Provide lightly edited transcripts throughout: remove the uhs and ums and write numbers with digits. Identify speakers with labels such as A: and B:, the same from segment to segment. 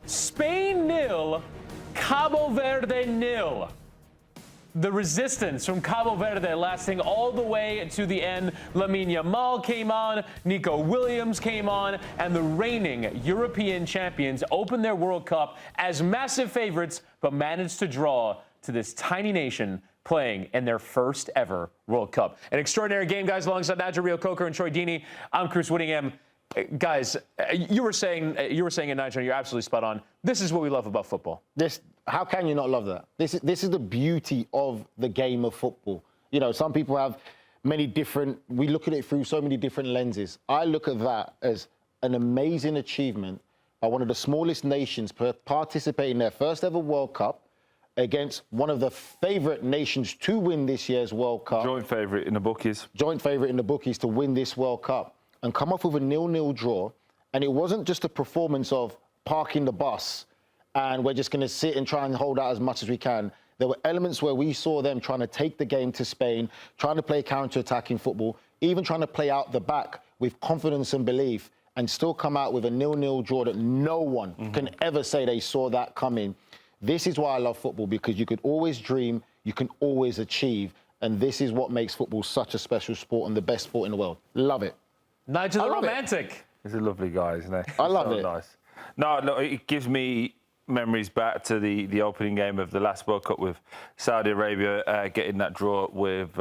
A: Spain 0, Cabo Verde 0. The resistance from Cabo Verde lasting all the way to the end. Lamine Yamal came on, Nico Williams came on, and the reigning European champions opened their World Cup as massive favorites, but managed to draw to this tiny nation playing in their first ever World Cup. An extraordinary game, guys, alongside Nigel Reo-Coker and Troy Deeney. I'm Chris Wittyngham. Guys, you were saying it, Nigel, you're absolutely spot on. This is what we love about football.
B: How can you not love that? This is the beauty of the game of football. You know, some people have we look at it through so many different lenses. I look at that as an amazing achievement by one of the smallest nations participating in their first ever World Cup against one of the favourite nations to win this year's World Cup.
C: Joint favourite in the bookies.
B: Joint favourite in the bookies to win this World Cup and come off with a 0-0 draw. And it wasn't just a performance of parking the bus and we're just going to sit and try and hold out as much as we can. There were elements where we saw them trying to take the game to Spain, trying to play counter-attacking football, even trying to play out the back with confidence and belief, and still come out with a 0-0 draw that no one can ever say they saw that coming. This is why I love football, because you could always dream, you can always achieve, and this is what makes football such a special sport and the best sport in the world. Love it.
A: Nigel the Romantic.
C: He's a lovely guy, isn't he?
B: I love it.
C: Nice. No, it gives me memories back to the opening game of the last World Cup with Saudi Arabia getting that draw with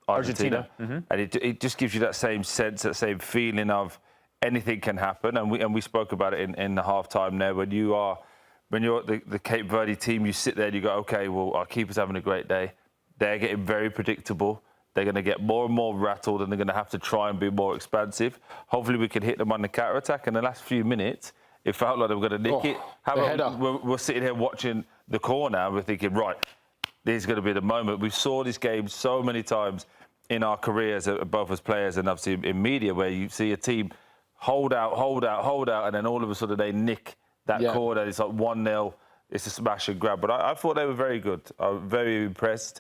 C: Argentina. And it just gives you that same sense, that same feeling of anything can happen. And we spoke about it in the half-time there. When you're the Cape Verde team, you sit there and you go, OK, well, our keeper's having a great day. They're getting very predictable. They're going to get more and more rattled, and they're going to have to try and be more expansive. Hopefully, we can hit them on the counter-attack. In the last few minutes, it felt like they were going to nick it. We're sitting here watching the corner, and we're thinking, right, this is going to be the moment. We saw this game so many times in our careers, both as players and obviously in media, where you see a team hold out, and then all of a sudden they nick that corner. It's like 1-0. It's a smash and grab. But I thought they were very good. I was very impressed.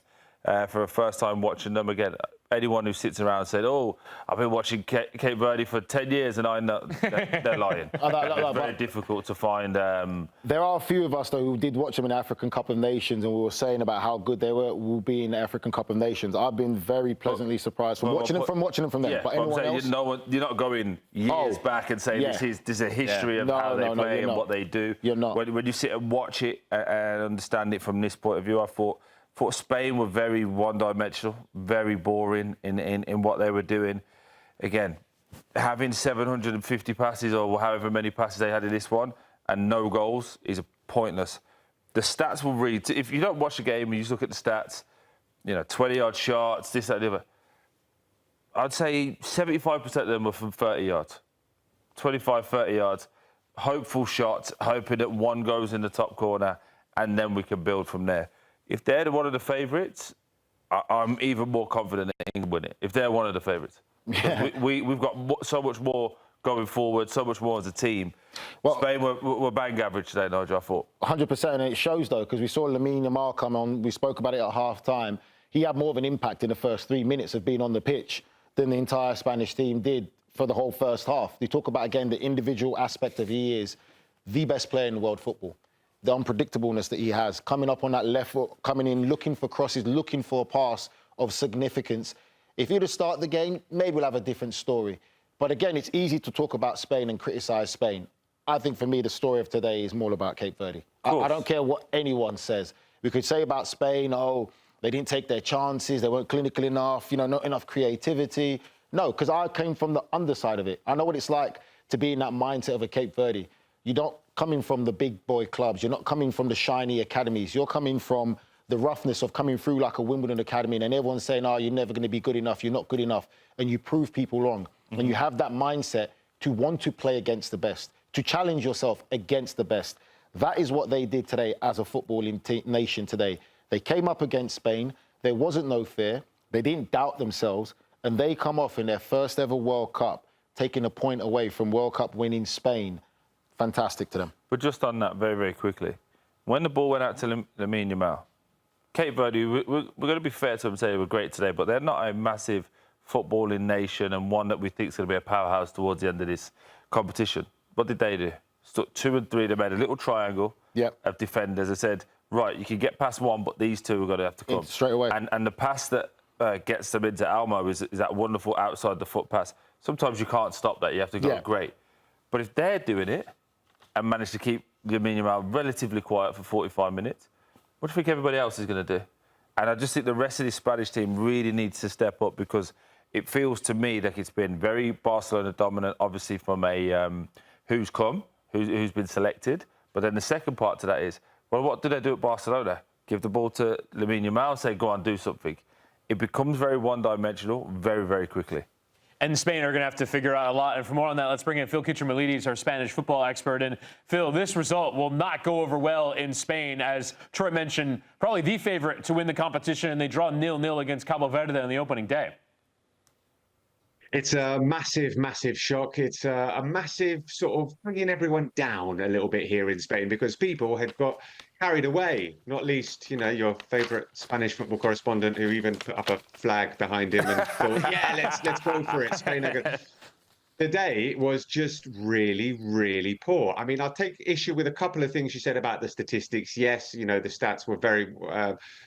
C: For a first time watching them again. Anyone who sits around and said, "Oh, I've been watching Cape Verde for 10 years," and I know they're lying. It's very difficult to find.
B: There are a few of us though who did watch them in the African Cup of Nations, and we were saying about how good they will be in the African Cup of Nations. I've been very pleasantly surprised from watching them from them.
C: Yeah,
B: but anyone else,
C: you're not going years back and saying this is a history of how they play and what they do.
B: You're not.
C: When you sit and watch it and understand it from this point of view, I thought Spain were very one-dimensional, very boring in what they were doing. Again, having 750 passes or however many passes they had in this one and no goals is pointless. The stats will read. If you don't watch the game and you just look at the stats, 20-yard shots, this, that, the other, I'd say 75% of them were from 30 yards. 25, 30 yards. Hopeful shots, hoping that one goes in the top corner, and then we can build from there. If they're one of the favourites, I'm even more confident that England win it. If they're one of the favourites. Yeah. We've got so much more going forward, so much more as a team. Well, Spain were bang average today, Nigel, I thought.
B: 100%, and it shows, though, because we saw Lamine Yamal come on. We spoke about it at half-time. He had more of an impact in the first 3 minutes of being on the pitch than the entire Spanish team did for the whole first half. You talk about, again, the individual aspect of he is the best player in world football. The unpredictableness that he has, coming up on that left foot, coming in, looking for crosses, looking for a pass of significance. If he'd have started the game, maybe we'll have a different story. But again, it's easy to talk about Spain and criticise Spain. I think for me, the story of today is more about Cape Verde. I don't care what anyone says. We could say about Spain, oh, they didn't take their chances, they weren't clinical enough, not enough creativity. No, because I came from the underside of it. I know what it's like to be in that mindset of a Cape Verde. You don't coming from the big boy clubs. You're not coming from the shiny academies. You're coming from the roughness of coming through like a Wimbledon academy, and everyone's saying, oh, you're never going to be good enough. You're not good enough. And you prove people wrong. And you have that mindset to want to play against the best, to challenge yourself against the best. That is what they did today as a footballing nation today. They came up against Spain. There wasn't no fear. They didn't doubt themselves. And they come off in their first ever World Cup, taking a point away from World Cup winning Spain. Fantastic to them.
C: But just on that very, very quickly, when the ball went out to Lamine Yamal, Cape Verde, we're going to be fair to them and say they were great today, but they're not a massive footballing nation and one that we think is going to be a powerhouse towards the end of this competition. What did they do? stuck 2 and 3. They made a little triangle of defenders. They said, right, you can get past one, but these two are going to have to come.
B: Straight away.
C: And the pass that gets them into Elmo is that wonderful outside the foot pass. Sometimes you can't stop that. You have to go great. But if they're doing it and manage to keep Lamine Yamal relatively quiet for 45 minutes, what do you think everybody else is going to do? And I just think the rest of the Spanish team really needs to step up, because it feels to me like it's been very Barcelona dominant, obviously from a who's been selected. But then the second part to that is, well, what do they do at Barcelona? Give the ball to Lamine Yamal and say, go on, do something. It becomes very one-dimensional very, very quickly.
A: And Spain are going to have to figure out a lot. And for more on that, let's bring in Phil Kitromilides, our Spanish football expert. And Phil, this result will not go over well in Spain, as Troy mentioned, probably the favorite to win the competition, and they draw 0-0 against Cabo Verde on the opening day.
D: It's a massive, massive shock. It's a massive sort of bringing everyone down a little bit here in Spain, because people had got carried away, not least, you know, your favourite Spanish football correspondent, who even put up a flag behind him and thought, yeah, let's go for it. Spain are good. The day was just really, really poor. I mean, I'll take issue with a couple of things you said about the statistics. Yes, you know, the stats were very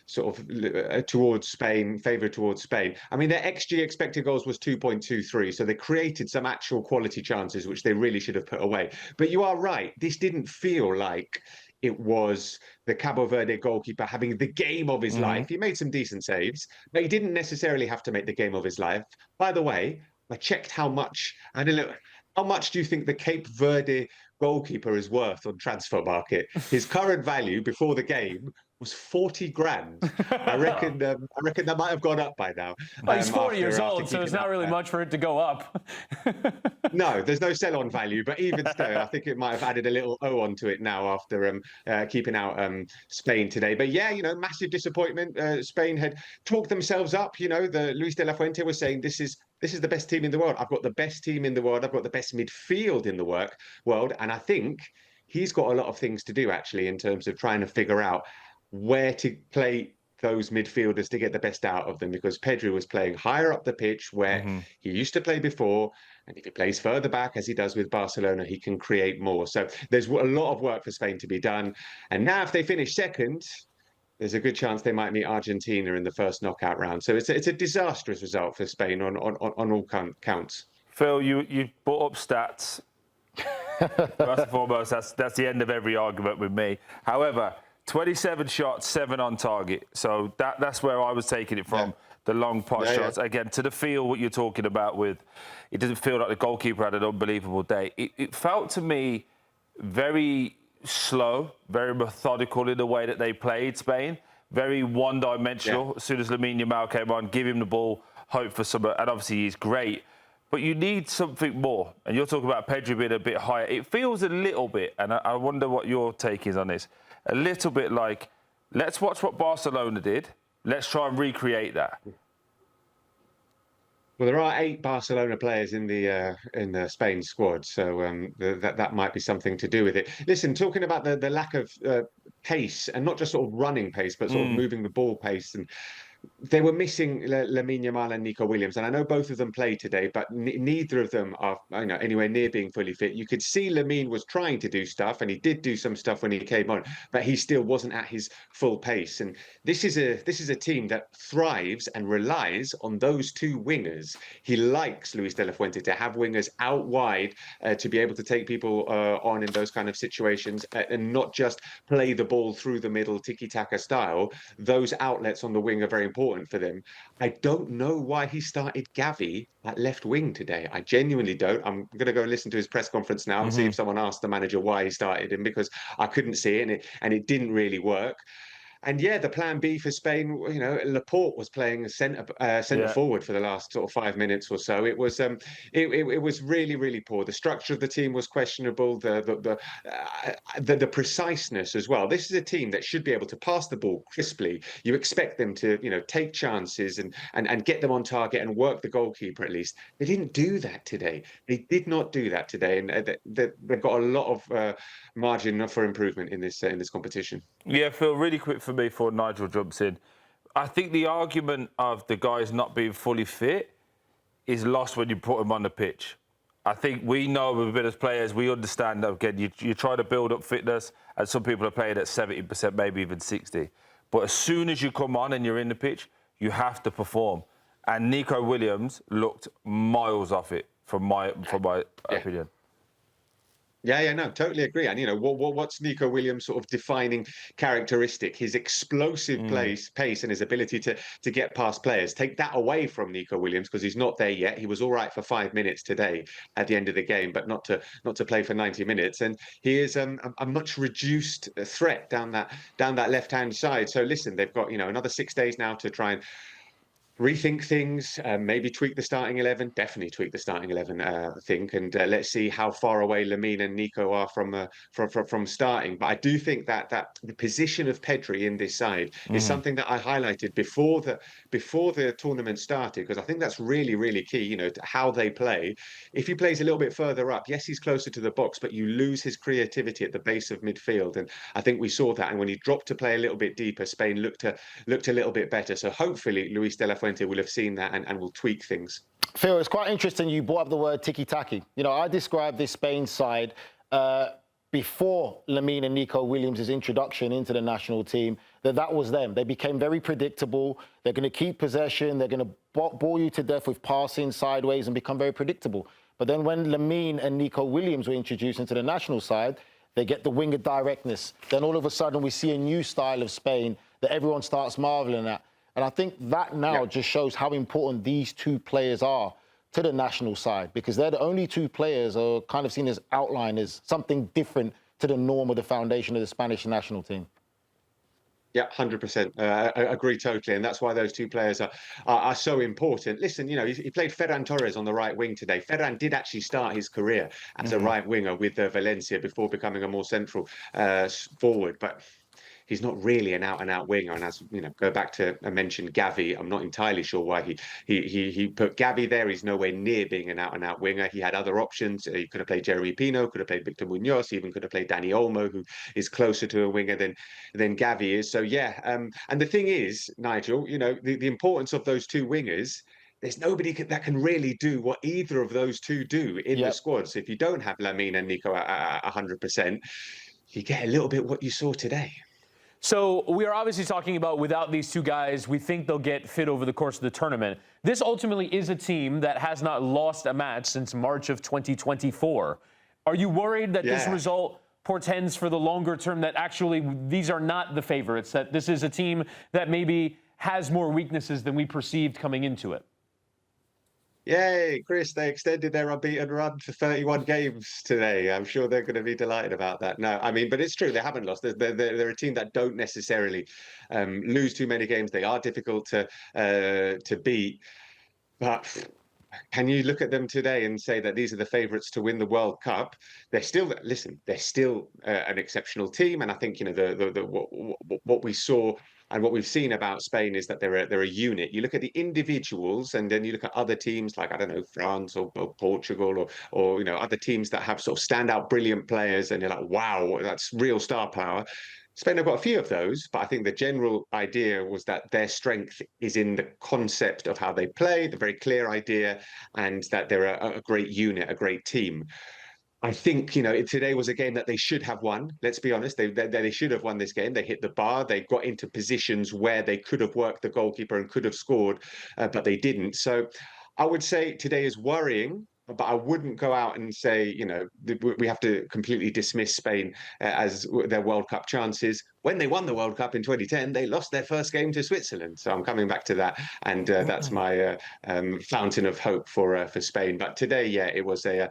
D: sort of towards Spain, favoured towards Spain. I mean, their XG expected goals was 2.23, so they created some actual quality chances, which they really should have put away. But you are right, this didn't feel like it was the Cabo Verde goalkeeper having the game of his life. He made some decent saves, but he didn't necessarily have to make the game of his life. By the way, I checked how much, and look, how much do you think the Cape Verde goalkeeper is worth on Transfer Market? His current value before the game was 40 grand. I reckon that might have gone up by now.
A: Well, he's 40 years old, so it's not really much for it to go up.
D: No, there's no sell-on value, but even still, I think it might have added a little O onto it now after keeping out Spain today. But yeah, you know, massive disappointment. Spain had talked themselves up. You know, the Luis de la Fuente was saying, this is the best team in the world. I've got the best team in the world. I've got the best midfield in the world. And I think he's got a lot of things to do, actually, in terms of trying to figure out where to play those midfielders to get the best out of them, because Pedri was playing higher up the pitch where he used to play before. And if he plays further back, as he does with Barcelona, he can create more. So there's a lot of work for Spain to be done. And now if they finish second, there's a good chance they might meet Argentina in the first knockout round. So it's a disastrous result for Spain on all counts.
C: Phil, you brought up stats. First and foremost, that's the end of every argument with me. However, 27 shots, 7 on target. So that's where I was taking it from, the long pot shots. Yeah. Again, to the feel, what you're talking about with, it doesn't feel like the goalkeeper had an unbelievable day. It felt to me very slow, very methodical in the way that they played, Spain. Very one-dimensional. Yeah. As soon as Lamine Yamal came on, give him the ball, hope for some, and obviously he's great. But you need something more. And you're talking about Pedri being a bit higher. It feels a little bit, and I wonder what your take is on this, a little bit like, let's watch what Barcelona did. Let's try and recreate that.
D: Well, there are 8 Barcelona players in the Spain squad, so that might be something to do with it. Listen, talking about the lack of pace, and not just sort of running pace, but sort of moving the ball pace, and they were missing Lamine Yamal and Nico Williams, and I know both of them played today, but neither of them are, you know, anywhere near being fully fit. You could see Lamine was trying to do stuff, and he did do some stuff when he came on, but he still wasn't at his full pace. And this is a team that thrives and relies on those 2 wingers. He likes Luis de la Fuente to have wingers out wide to be able to take people on in those kind of situations, and not just play the ball through the middle tiki-taka style. Those outlets on the wing are very important for them. I don't know why he started Gavi at left wing today. I genuinely don't. I'm going to go and listen to his press conference now and see if someone asked the manager why he started him, because I couldn't see it, and it didn't really work. And yeah, the plan B for Spain, you know, Laporte was playing centre forward for the last sort of 5 minutes or so. It was really, really poor. The structure of the team was questionable. The preciseness as well. This is a team that should be able to pass the ball crisply. You expect them to, you know, take chances and get them on target and work the goalkeeper at least. They didn't do that today. They did not do that today, and they've got a lot of margin for improvement in this competition.
C: Yeah, Phil, really quick for me before Nigel jumps in. I think the argument of the guys not being fully fit is lost when you put them on the pitch. I think we know with a bit as players, we understand that, again, you try to build up fitness, and some people are playing at 70%, maybe even 60%. But as soon as you come on and you're in the pitch, you have to perform. And Nico Williams looked miles off it, from my opinion.
D: Yeah, no, totally agree. And what's Nico Williams' sort of defining characteristic? His explosive pace and his ability to get past players. Take that away from Nico Williams because he's not there yet. He was all right for 5 minutes today at the end of the game, but not to play for 90 minutes. And he is a much reduced threat down that left-hand side. So listen, they've got another 6 days now to try and rethink things, maybe tweak the starting 11, definitely tweak the starting 11, I think, and let's see how far away Lamine and Nico are from starting. But I do think that the position of Pedri in this side is something that I highlighted before the tournament started, because I think that's really, really key, to how they play. If he plays a little bit further up, yes, he's closer to the box, but you lose his creativity at the base of midfield, and I think we saw that. And when he dropped to play a little bit deeper, Spain looked a little bit better. So hopefully Luis de la Fuente will have seen that and will tweak things.
B: Phil, it's quite interesting you brought up the word tiki-taki. I described this Spain side before Lamine and Nico Williams' introduction into the national team, that was them. They became very predictable. They're going to keep possession. They're going to bore you to death with passing sideways and become very predictable. But then when Lamine and Nico Williams were introduced into the national side, they get the winger directness. Then all of a sudden we see a new style of Spain that everyone starts marveling at. And I think that now just shows how important these two players are to the national side, because they're the only two players who are kind of seen as outliners, something different to the norm or the foundation of the Spanish national team.
D: Yeah, 100%. I agree totally. And that's why those two players are so important. Listen, he played Ferran Torres on the right wing today. Ferran did actually start his career as a right winger with Valencia before becoming a more central forward. But he's not really an out-and-out winger. And as go back to I mentioned Gavi, I'm not entirely sure why he put Gavi there. He's nowhere near being an out-and-out winger. He had other options. He could have played Jeremy Pino, could have played Victor Munoz, even could have played Dani Olmo, who is closer to a winger than Gavi is. So yeah, and the thing is, Nigel, the importance of those two wingers. There's nobody that can really do what either of those two do in the squad. So if you don't have Lamine and Nico at 100%, you get a little bit what you saw today.
A: So we are obviously talking about without these two guys, we think they'll get fit over the course of the tournament. This ultimately is a team that has not lost a match since March of 2024. Are you worried that this result portends for the longer term that actually these are not the favorites, that this is a team that maybe has more weaknesses than we perceived coming into it?
D: Yay, Chris, they extended their unbeaten run to 31 games today. I'm sure they're going to be delighted about that. No, but it's true. They haven't lost. They're a team that don't necessarily lose too many games. They are difficult to beat. But can you look at them today and say that these are the favourites to win the World Cup? They're still, they're still an exceptional team. And I think, what we saw and what we've seen about Spain is that they're a unit. You look at the individuals, and then you look at other teams like, I don't know, France or Portugal or other teams that have sort of standout, brilliant players, and you're like, wow, that's real star power. Spain have got a few of those, but I think the general idea was that their strength is in the concept of how they play, the very clear idea, and that they're a great unit, a great team. I think, today was a game that they should have won. Let's be honest. They should have won this game. They hit the bar. They got into positions where they could have worked the goalkeeper and could have scored, but they didn't. So I would say today is worrying, but I wouldn't go out and say, we have to completely dismiss Spain as their World Cup chances. When they won the World Cup in 2010, they lost their first game to Switzerland. So I'm coming back to that, and that's my fountain of hope for Spain. But today, it was a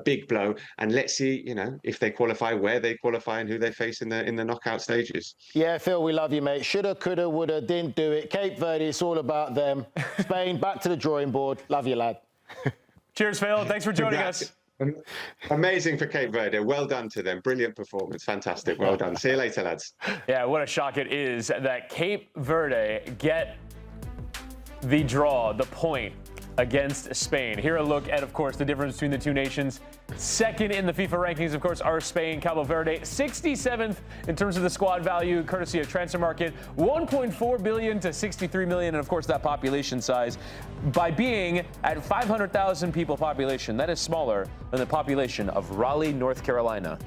D: big blow, and let's see, if they qualify, where they qualify, and who they face in the knockout stages.
B: Yeah, Phil, we love you, mate. Shoulda, coulda, woulda, didn't do it. Cape Verde, it's all about them. Spain, back to the drawing board. Love you, lad.
A: Cheers, Phil. Thanks for joining us.
D: Amazing for Cape Verde. Well done to them. Brilliant performance. Fantastic. Well done. See you later, lads.
A: Yeah, what a shock it is that Cape Verde get the draw, the point, against Spain. Here a look at, of course, the difference between the two nations. Second in the FIFA rankings, of course, are Spain. Cabo Verde, 67th in terms of the squad value, courtesy of Transfer Market, 1.4 billion to 63 million, and of course that population size. By being at 500,000 people population, that is smaller than the population of Raleigh, North Carolina.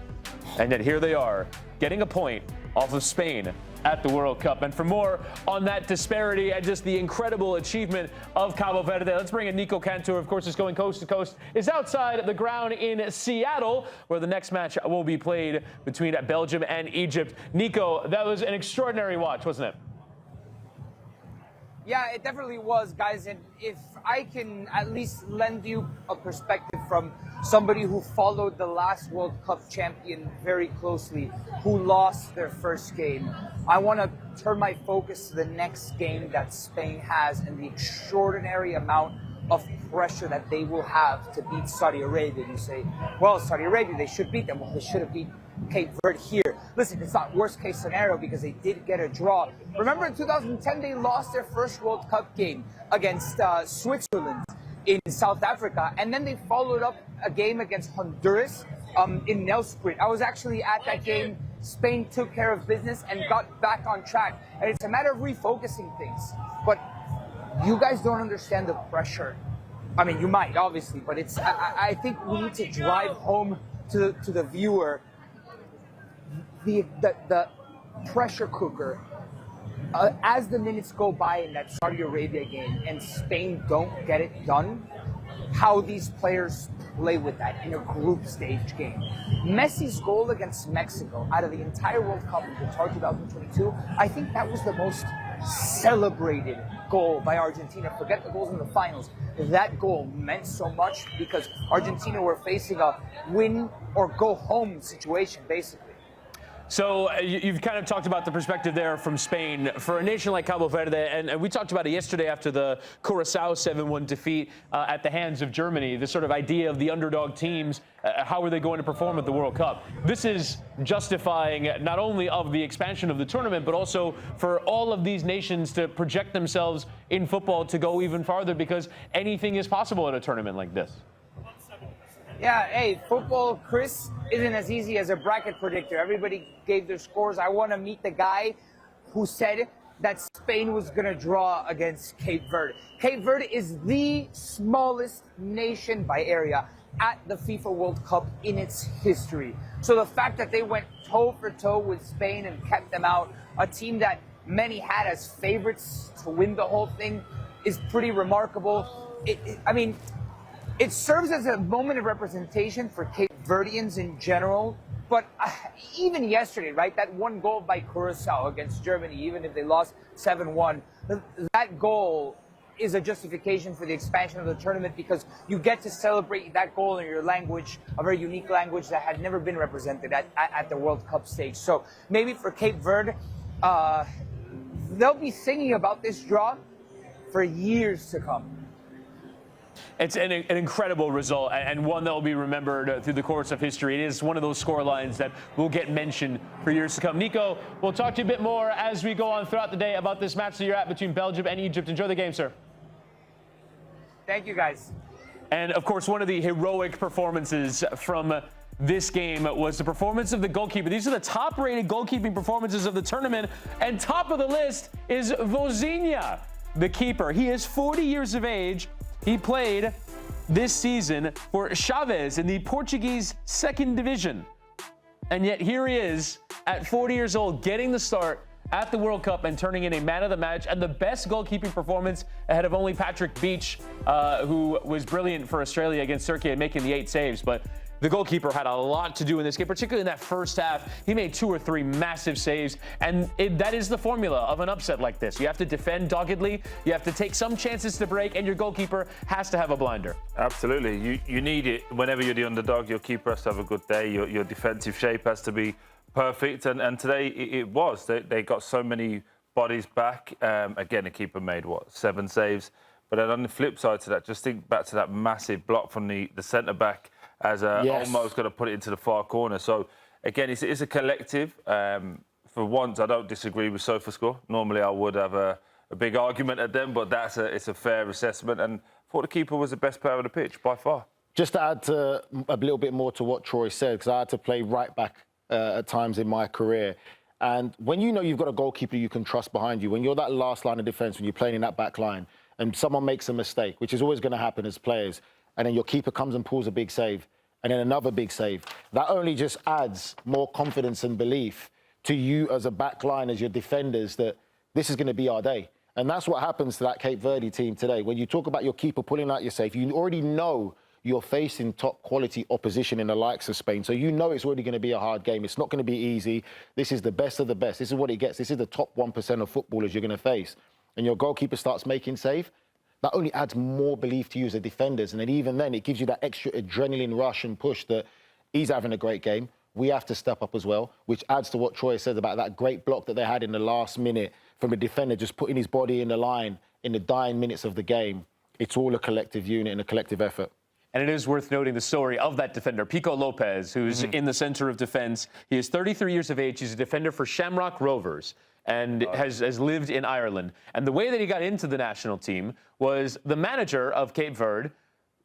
A: And yet here they are, getting a point off of Spain at the World Cup. And for more on that disparity and just the incredible achievement of Cabo Verde, let's bring in Nico Cantor, of course, is going coast to coast, is outside the ground in Seattle, where the next match will be played between Belgium and Egypt. Nico, that was an extraordinary watch, wasn't it?
E: Yeah, it definitely was, guys. And if I can at least lend you a perspective from somebody who followed the last World Cup champion very closely, who lost their first game, I want to turn my focus to the next game that Spain has and the extraordinary amount of pressure that they will have to beat Saudi Arabia. You say, well, Saudi Arabia, they should beat them. Well, they should have beat Cape Verde here. Listen, it's not worst case scenario because they did get a draw. Remember in 2010, they lost their first World Cup game against Switzerland in South Africa. And then they followed up a game against Honduras in Nelspruit. I was actually at that game. Spain took care of business and got back on track. And it's a matter of refocusing things. But you guys don't understand the pressure. I mean, you might, obviously, but it's. I think we need to drive home to the viewer the pressure cooker as the minutes go by in that Saudi Arabia game and Spain don't get it done, how these players play with that in a group stage game. Messi's goal against Mexico out of the entire World Cup in Qatar 2022, I think that was the most celebrated goal by Argentina. Forget the goals in the finals. That goal meant so much because Argentina were facing a win or go home situation, basically.
A: So you've kind of talked about the perspective there from Spain. For a nation like Cabo Verde, and we talked about it yesterday after the Curaçao 7-1 defeat at the hands of Germany, this sort of idea of the underdog teams, how are they going to perform at the World Cup? This is justifying not only of the expansion of the tournament, but also for all of these nations to project themselves in football to go even farther, because anything is possible at a tournament like this.
E: Yeah, hey, football, Chris, isn't as easy as a bracket predictor. Everybody gave their scores. I want to meet the guy who said that Spain was going to draw against Cape Verde. Cape Verde is the smallest nation by area at the FIFA World Cup in its history. So the fact that they went toe-for-toe with Spain and kept them out, a team that many had as favorites to win the whole thing, is pretty remarkable. It serves as a moment of representation for Cape Verdeans in general. But even yesterday, right, that one goal by Curaçao against Germany, even if they lost 7-1, that goal is a justification for the expansion of the tournament because you get to celebrate that goal in your language, a very unique language that had never been represented at the World Cup stage. So maybe for Cape Verde, they'll be singing about this draw for years to come.
A: It's an incredible result and one that will be remembered through the course of history. It is one of those score lines that will get mentioned for years to come. Nico, we'll talk to you a bit more as we go on throughout the day about this match that you're at between Belgium and Egypt. Enjoy the game, sir.
E: Thank you, guys.
A: And, of course, one of the heroic performances from this game was the performance of the goalkeeper. These are the top-rated goalkeeping performances of the tournament, and top of the list is Vozinha, the keeper. He is 40 years of age. He played this season for Chaves in the Portuguese second division. And yet here he is at 40 years old, getting the start at the World Cup and turning in a man of the match and the best goalkeeping performance ahead of only Patrick Beach, who was brilliant for Australia against Turkey and making the 8 saves. But the goalkeeper had a lot to do in this game, particularly in that first half. He made 2 or 3 massive saves, and that is the formula of an upset like this. You have to defend doggedly, you have to take some chances to break, and your goalkeeper has to have a blinder.
C: Absolutely. You need it. Whenever you're the underdog, your keeper has to have a good day. Your defensive shape has to be perfect, and today it was. They got so many bodies back. Again, the keeper made, 7 saves? But then on the flip side to that, just think back to that massive block from the centre-back as Olmo's going to put it into the far corner. So, again, it's a collective. For once, I don't disagree with SofaScore. Normally, I would have a a big argument at them, but it's a fair assessment. And I thought the keeper was the best player on the pitch by far.
B: Just to add a little bit more to what Troy said, because I had to play right back at times in my career. And when you know you've got a goalkeeper you can trust behind you, when you're that last line of defence, when you're playing in that back line, and someone makes a mistake, which is always going to happen as players, and then your keeper comes and pulls a big save, and then another big save, that only just adds more confidence and belief to you as a back line, as your defenders, that this is going to be our day. And that's what happens to that Cape Verde team today. When you talk about your keeper pulling out your save, you already know you're facing top quality opposition in the likes of Spain. So you know it's already going to be a hard game. It's not going to be easy. This is the best of the best. This is what it gets. This is the top 1% of footballers you're going to face. And your goalkeeper starts making save, that only adds more belief to you as a defenders. And then even then, it gives you that extra adrenaline rush and push that he's having a great game. We have to step up as well, which adds to what Troy said about that great block that they had in the last minute from a defender just putting his body in the line in the dying minutes of the game. It's all a collective unit and a collective effort.
A: And it is worth noting the story of that defender, Pico Lopez, who's in the center of defense. He is 33 years of age. He's a defender for Shamrock Rovers and has lived in Ireland. And the way that he got into the national team was the manager of Cape Verde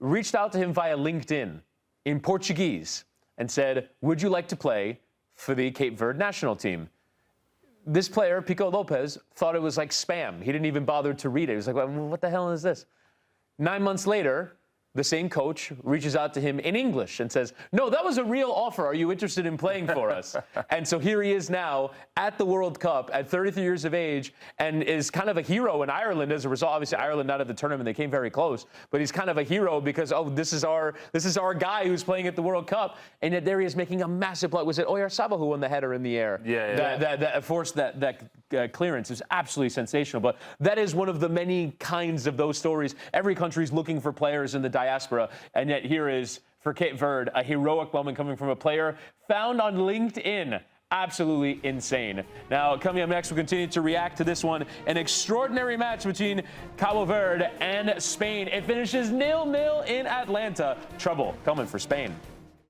A: reached out to him via LinkedIn in Portuguese and said, would you like to play for the Cape Verde national team? This player, Pico Lopez, thought it was like spam. He didn't even bother to read it. He was like, well, what the hell is this? 9 months later, the same coach reaches out to him in English and says, no, that was a real offer. Are you interested in playing for us? And so here he is now at the World Cup at 33 years of age and is kind of a hero in Ireland as a result. Obviously, Ireland out of the tournament, they came very close, but he's kind of a hero because, oh, this is our guy who's playing at the World Cup. And yet there he is making a massive play. Was it Oyarzabal who won the header in the air?
C: Yeah.
A: That forced that clearance. It was absolutely sensational. But that is one of the many kinds of those stories. Every country's looking for players in the diaspora, and yet here is, for Cape Verde, a heroic moment coming from a player found on LinkedIn. Absolutely insane. Now, coming up next, we'll continue to react to this one. An extraordinary match between Cabo Verde and Spain. It finishes 0-0 in Atlanta. Trouble coming for Spain.